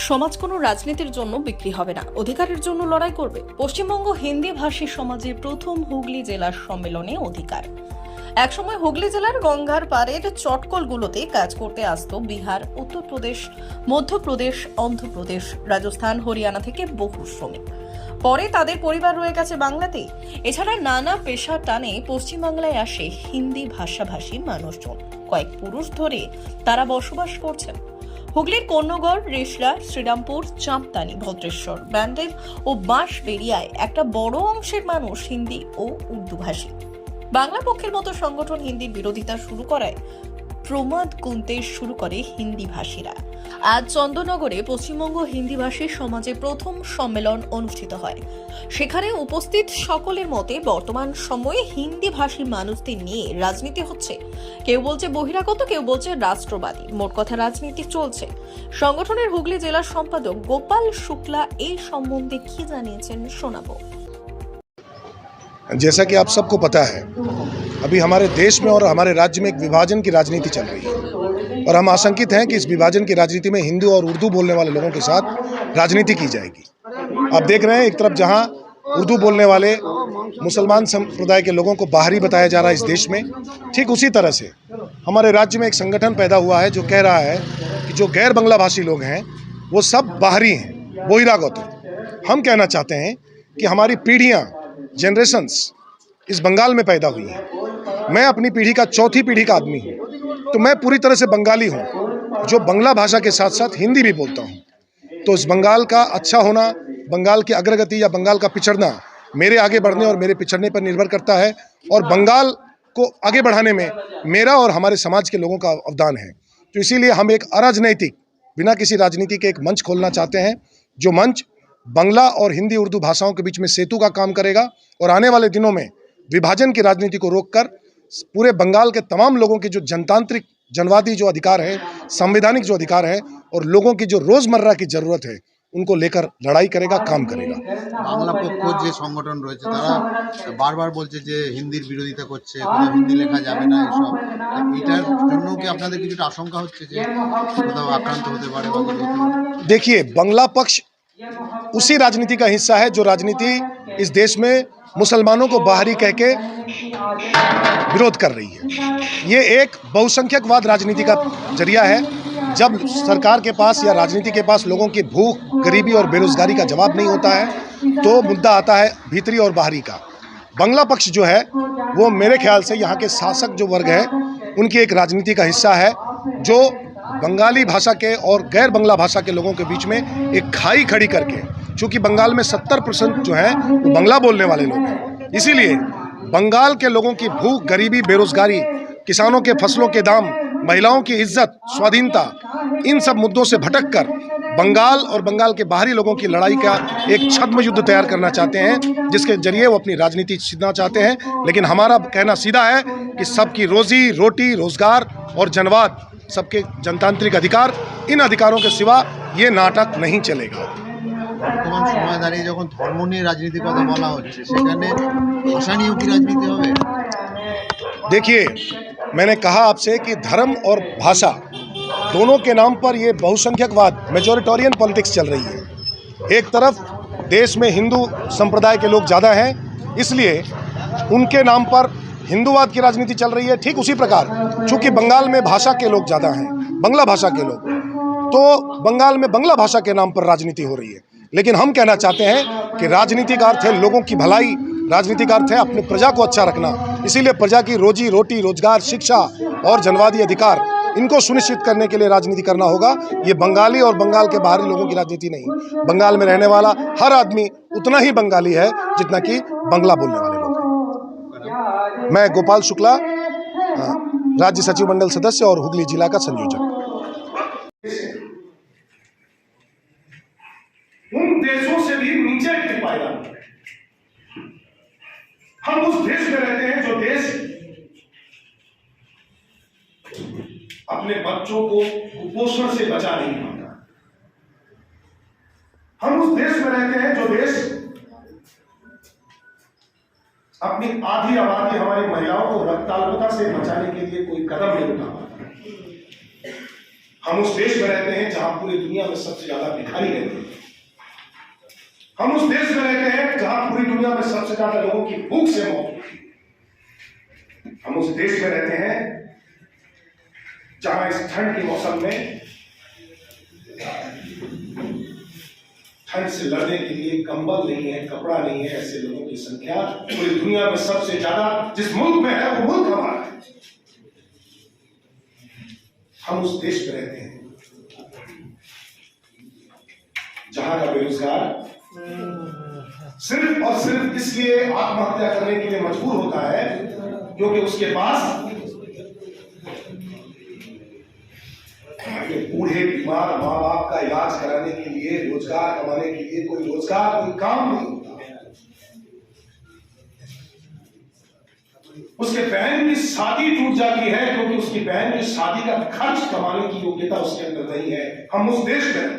সমাজ কোনো রাজনীতির জন্য বিক্রি হবে না, অধিকারের জন্য লড়াই করবে। পশ্চিমবঙ্গ হিন্দি ভাষী সমাজের প্রথম হুগলি জেলার সম্মেলনে অধিকার। একসময় হুগলি জেলার গঙ্গার পাড়ের চটকলগুলোতে কাজ করতে আসতো বিহার, উত্তরপ্রদেশ, মধ্যপ্রদেশ, অন্ধ্রপ্রদেশ, রাজস্থান, হরিয়ানা থেকে বহু শ্রমিক। পরে তাদের পরিবার রয়ে গেছে বাংলাতেই। এছাড়া নানা পেশার টানে পশ্চিমবাংলায় আসে হিন্দি ভাষাভাষী মানুষজন। কয়েক পুরুষ ধরে তারা বসবাস করছেন। হুগলির কন্যগড়, রেশরা, শ্রীরামপুর, চাঁপতানি, ভদ্রেশ্বর, ব্যান্ডেল ও বাঁশবেড়িয়ায় একটা বড় অংশের মানুষ হিন্দি ও উর্দু ভাষী। বাংলা পক্ষের মতো সংগঠন হিন্দির বিরোধিতা শুরু করায় প্রমাদ গুনতে শুরু করে হিন্দি ভাষীরা। আজ চন্দননগরে পশ্চিমবঙ্গ হিন্দি ভাষী সমাজে প্রথম সম্মেলন অনুষ্ঠিত হয়। সেখানে উপস্থিত সকলের মতে বর্তমান সময়ে হিন্দি ভাষী মানুষদের নিয়ে রাজনীতি হচ্ছে। কেউ বলছে বহিরাগত, কেউ বলছে রাষ্ট্রবাদী, মোট কথা রাজনীতি চলছে। সংগঠনের হুগলি জেলার সম্পাদক গোপাল শুক্লা এই সম্বন্ধে কি জানিয়েছেন শোনাবো। जैसा कि आप सबको पता है, अभी हमारे देश में और हमारे राज्य में एक विभाजन की राजनीति चल रही है और हम आशंकित हैं कि इस विभाजन की राजनीति में हिंदी और उर्दू बोलने वाले लोगों के साथ राजनीति की जाएगी। आप देख रहे हैं, एक तरफ जहां उर्दू बोलने वाले मुसलमान संप्रदाय के लोगों को बाहरी बताया जा रहा है इस देश में, ठीक उसी तरह से हमारे राज्य में एक संगठन पैदा हुआ है जो कह रहा है कि जो गैर बांग्ला भाषी लोग हैं वो सब बाहरी हैं, बहिरागत हैं। हम कहना चाहते हैं कि हमारी पीढ़ियाँ, जनरेशन्स इस बंगाल में पैदा हुई हैं। मैं अपनी पीढ़ी का चौथी पीढ़ी का आदमी हूँ, तो मैं पूरी तरह से बंगाली हूँ, जो बांग्ला भाषा के साथ साथ हिंदी भी बोलता हूँ। तो इस बंगाल का अच्छा होना, बंगाल की अग्रगति या बंगाल का पिछड़ना मेरे आगे बढ़ने और मेरे पिछड़ने पर निर्भर करता है और बंगाल को आगे बढ़ाने में मेरा और हमारे समाज के लोगों का अवदान है। तो इसीलिए हम एक अराजनैतिक, बिना किसी राजनीति के एक मंच खोलना चाहते हैं, जो मंच बांग्ला और हिंदी उर्दू भाषाओं के बीच में सेतु का काम करेगा और आने वाले दिनों में विभाजन की राजनीति को रोककर पूरे बंगाल के तमाम लोगों के जो जनतांत्रिक, जनवादी जो अधिकार है, संवैधानिक जो अधिकार है और लोगों की जो रोजमर्रा की जरूरत है, उनको लेकर लड़ाई करेगा, काम करेगा। বাংলা পক্ষ যে সংগঠন রয়েছে তারা বারবার বলছে যে হিন্দির বিরোধিতা করছে, কোথাও হিন্দি লেখা যাবে না, এসব এটার জন্য কি আপনাদের কিছুটা আশঙ্কা হচ্ছে যে কোথাও আক্রান্ত হতে পারে বা কিছু হতে পারে? देखिए, बांग्ला पक्ष उसी राजनीति का हिस्सा है जो राजनीति इस देश में मुसलमानों को बाहरी कह के विरोध कर रही है। ये एक बहुसंख्यकवाद राजनीति का जरिया है। जब सरकार के पास या राजनीति के पास लोगों की भूख, गरीबी और बेरोजगारी का जवाब नहीं होता है, तो मुद्दा आता है भीतरी और बाहरी का। बांग्ला पक्ष जो है वो मेरे ख्याल से यहाँ के शासक जो वर्ग है उनकी एक राजनीति का हिस्सा है, जो बंगाली भाषा के और गैर बांग्ला भाषा के लोगों के बीच में एक खाई खड़ी करके, चूँकि बंगाल में 70% जो है वो बांग्ला बोलने वाले लोग हैं, इसीलिए बंगाल के लोगों की भूख, गरीबी, बेरोजगारी, किसानों के फसलों के दाम, महिलाओं की इज्जत, स्वाधीनता, इन सब मुद्दों से भटक कर बंगाल और बंगाल के बाहरी लोगों की लड़ाई का एक छद्म युद्ध तैयार करना चाहते हैं, जिसके जरिए वो अपनी राजनीति छीनना चाहते हैं। लेकिन हमारा कहना सीधा है कि सबकी रोजी रोटी, रोजगार और जनवाद, सबके जनतांत्रिक अधिकार, इन अधिकारों के सिवा ये नाटक नहीं चलेगा। বর্তমান সময় দাঁড়িয়ে যখন ধর্ম নিয়ে রাজনীতির কথা বলা হচ্ছে, সেখানে ভাষা নিয়েও কি রাজনীতি হবে? देखिए, मैंने कहा आपसे कि धर्म और भाषा दोनों के नाम पर ये बहुसंख्यकवाद, मेजोरिटोरियन पॉलिटिक्स चल रही है। एक तरफ देश में हिंदू संप्रदाय के लोग ज़्यादा हैं, इसलिए उनके नाम पर हिंदूवाद की राजनीति चल रही है। ठीक उसी प्रकार चूँकि बंगाल में भाषा के लोग ज़्यादा हैं, बांग्ला भाषा के लोग, तो बंगाल में बांग्ला भाषा के नाम पर राजनीति हो रही है। लेकिन हम कहना चाहते हैं कि राजनीति का अर्थ है लोगों की भलाई, राजनीति का अर्थ है अपनी प्रजा को अच्छा रखना। इसीलिए प्रजा की रोजी रोटी, रोजगार, शिक्षा और जनवादी अधिकार, इनको सुनिश्चित करने के लिए राजनीति करना होगा। ये बंगाली और बंगाल के बाहरी लोगों की राजनीति नहीं। बंगाल में रहने वाला हर आदमी उतना ही बंगाली है जितना कि बांग्ला बोलने वाले लोग हैं। मैं गोपाल शुक्ला, राज्य सचिव मंडल सदस्य और हुगली जिला का संयोजक। उन देशों से भी नीचे गिर पाएगा। हम उस देश में रहते हैं जो देश अपने बच्चों को कुपोषण से बचा नहीं पाता। हम उस देश में रहते हैं जो देश अपनी आधी आबादी, हमारी महिलाओं को रक्ताल्पता से बचाने के लिए कोई कदम नहीं उठा पाता। हम उस देश में रहते हैं जहां पूरी दुनिया में सबसे ज्यादा भिखारी रहते हैं। हम उस देश में रहते हैं जहां पूरी दुनिया में सबसे ज्यादा लोगों की भूख से मौत होती है। हम उस देश में रहते हैं जहां इस ठंड के मौसम में ठंड से लड़ने के लिए कंबल नहीं है, कपड़ा नहीं है, ऐसे लोगों की संख्या पूरी दुनिया में सबसे ज्यादा जिस मुल्क में है वो मुल्क हमारा है। हम उस देश में रहते हैं जहां का बेरोजगार सिर्फ और सिर्फ इसलिए आत्महत्या करने के लिए मजबूर होता है क्योंकि उसके पास बूढ़े बीमार माँ बाप का इलाज कराने के लिए, रोजगार कमाने के लिए कोई रोजगार, कोई काम नहीं होता। उसके बहन की शादी टूट जाती है क्योंकि उसकी बहन की शादी का खर्च कमाने की योग्यता उसके अंदर नहीं है। हम उस देश में